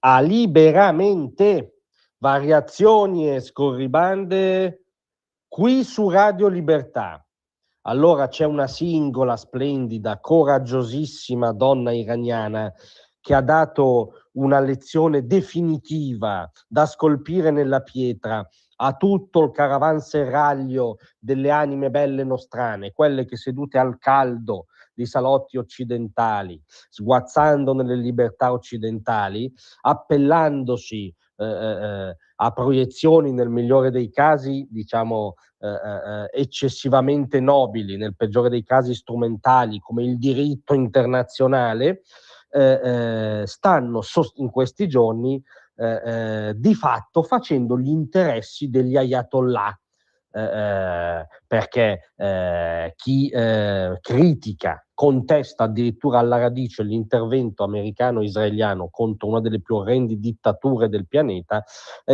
a Liberamente, variazioni e scorribande qui su Radio Libertà. Allora c'è una singola, splendida, coraggiosissima donna iraniana che ha dato una lezione definitiva da scolpire nella pietra a tutto il caravanserraglio delle anime belle nostrane, quelle che sedute al caldo di salotti occidentali, sguazzando nelle libertà occidentali, appellandosi a proiezioni nel migliore dei casi, diciamo, eccessivamente nobili, nel peggiore dei casi strumentali, come il diritto internazionale, stanno in questi giorni di fatto facendo gli interessi degli ayatollah, perché chi critica, contesta addirittura alla radice l'intervento americano-israeliano contro una delle più orrendi dittature del pianeta,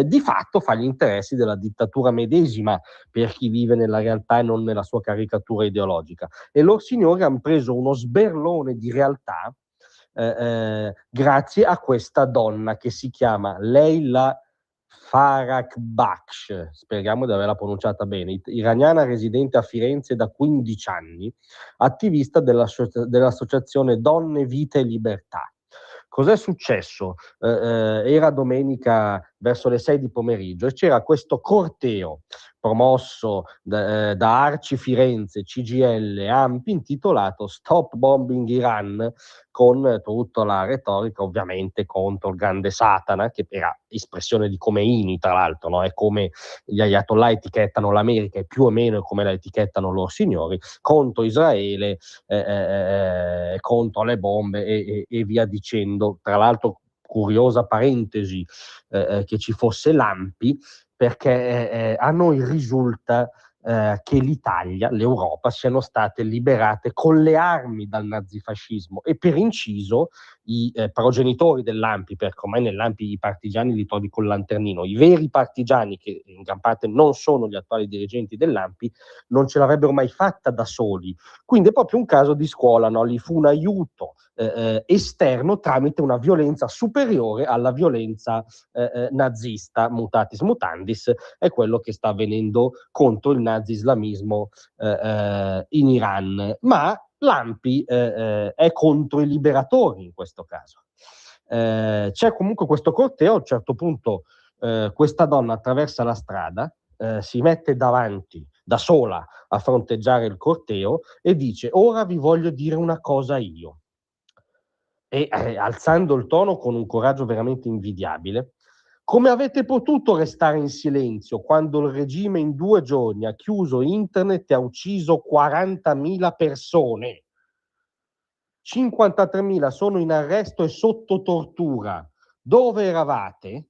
di fatto fa gli interessi della dittatura medesima, per chi vive nella realtà e non nella sua caricatura ideologica. E loro signori hanno preso uno sberlone di realtà grazie a questa donna che si chiama Leila Farakbaksh, speriamo di averla pronunciata bene, iraniana residente a Firenze da 15 anni, attivista dell'associazione Donne, Vita e Libertà. Cos'è successo? Era domenica verso le 6 di pomeriggio e c'era questo corteo promosso da Arci Firenze, CGIL, ANPI, intitolato Stop Bombing Iran, con tutta la retorica ovviamente contro il grande Satana, che era espressione di Khomeini, tra l'altro, no? È come gli ayatollah etichettano l'America e più o meno come la etichettano loro signori, contro Israele, contro le bombe e via dicendo. Tra l'altro, curiosa parentesi, che ci fosse l'ANPI, perché a noi risulta che l'Italia, l'Europa, siano state liberate con le armi dal nazifascismo e per inciso i progenitori dell'ANPI, perché ormai nell'ANPI i partigiani li trovi col lanternino, i veri partigiani, che in gran parte non sono gli attuali dirigenti dell'ANPI, non ce l'avrebbero mai fatta da soli. Quindi è proprio un caso di scuola, no? Gli fu un aiuto esterno tramite una violenza superiore alla violenza nazista, mutatis mutandis, è quello che sta avvenendo contro il nazi-islamismo in Iran. Ma l'ANPI è contro i liberatori in questo caso. C'è comunque questo corteo, a un certo punto questa donna attraversa la strada, si mette davanti da sola a fronteggiare il corteo e dice: ora vi voglio dire una cosa io. E alzando il tono con un coraggio veramente invidiabile: come avete potuto restare in silenzio quando il regime in 2 giorni ha chiuso internet e ha ucciso 40.000 persone? 53.000 sono in arresto e sotto tortura. Dove eravate?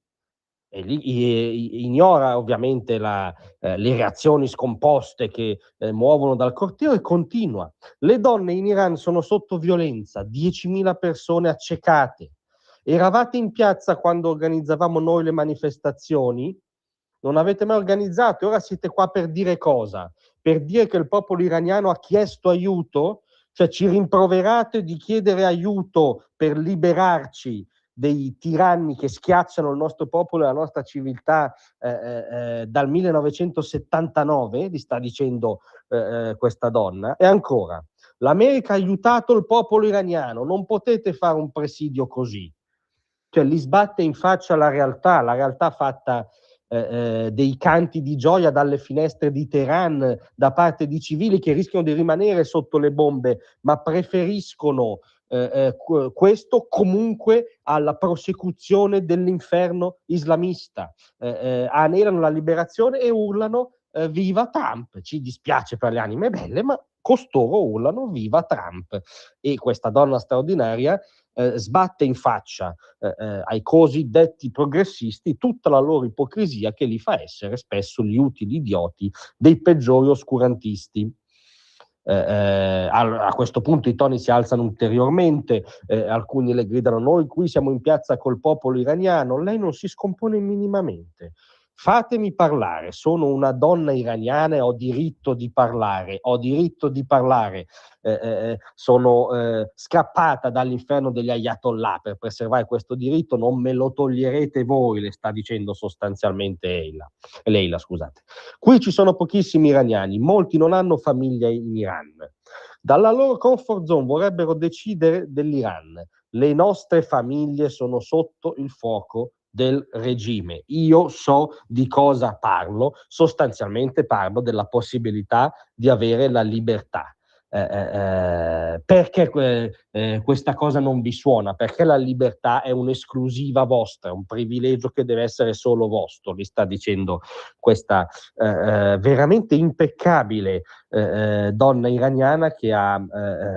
E lì ignora ovviamente le reazioni scomposte che muovono dal corteo e continua. Le donne in Iran sono sotto violenza, 10.000 persone accecate. Eravate in piazza quando organizzavamo noi le manifestazioni? Non avete mai organizzato e ora siete qua per dire cosa? Per dire che il popolo iraniano ha chiesto aiuto? Cioè ci rimproverate di chiedere aiuto per liberarci dei tiranni che schiacciano il nostro popolo e la nostra civiltà dal 1979, vi sta dicendo questa donna. E ancora, l'America ha aiutato il popolo iraniano, non potete fare un presidio così. Cioè li sbatte in faccia la realtà fatta dei canti di gioia dalle finestre di Teheran da parte di civili che rischiano di rimanere sotto le bombe, ma preferiscono questo comunque alla prosecuzione dell'inferno islamista. Anelano la liberazione e urlano viva Trump. Ci dispiace per le anime belle, ma costoro urlano viva Trump. E questa donna straordinaria sbatte in faccia ai cosiddetti progressisti tutta la loro ipocrisia, che li fa essere spesso gli utili idioti dei peggiori oscurantisti. A questo punto i toni si alzano ulteriormente, alcuni le gridano: noi qui siamo in piazza col popolo iraniano. Lei non si scompone minimamente, fatemi parlare, sono una donna iraniana e ho diritto di parlare, sono scappata dall'inferno degli ayatollah per preservare questo diritto, non me lo toglierete voi, le sta dicendo sostanzialmente Leila, scusate. Qui ci sono pochissimi iraniani, molti non hanno famiglia in Iran. Dalla loro comfort zone vorrebbero decidere dell'Iran. Le nostre famiglie sono sotto il fuoco del regime. Io so di cosa parlo, sostanzialmente parlo della possibilità di avere la libertà. Perché questa cosa non vi suona? Perché la libertà è un'esclusiva vostra, è un privilegio che deve essere solo vostro, vi sta dicendo questa veramente impeccabile donna iraniana che ha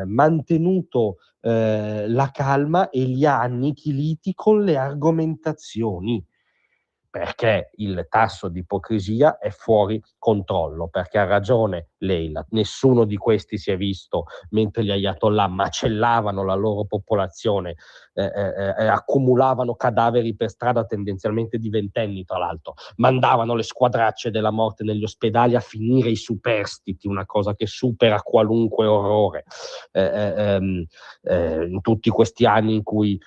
mantenuto la calma e li ha annichiliti con le argomentazioni, perché il tasso di ipocrisia è fuori controllo, perché ha ragione Leila, nessuno di questi si è visto mentre gli ayatollah macellavano la loro popolazione, accumulavano cadaveri per strada tendenzialmente di ventenni, tra l'altro, mandavano le squadracce della morte negli ospedali a finire i superstiti, una cosa che supera qualunque orrore. In tutti questi anni in cui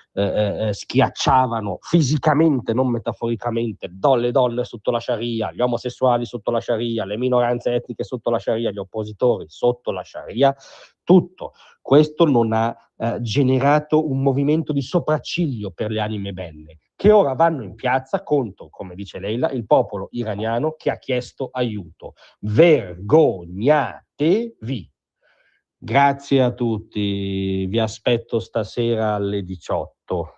schiacciavano fisicamente, non metaforicamente, le donne sotto la Sharia, gli omosessuali sotto la Sharia, le minoranze etniche sotto la Sharia, gli oppositori sotto la Sharia, tutto questo non ha generato un movimento di sopracciglio per le anime belle, che ora vanno in piazza contro, come dice Leila, il popolo iraniano che ha chiesto aiuto. Vergognatevi! Grazie a tutti, vi aspetto stasera alle 18.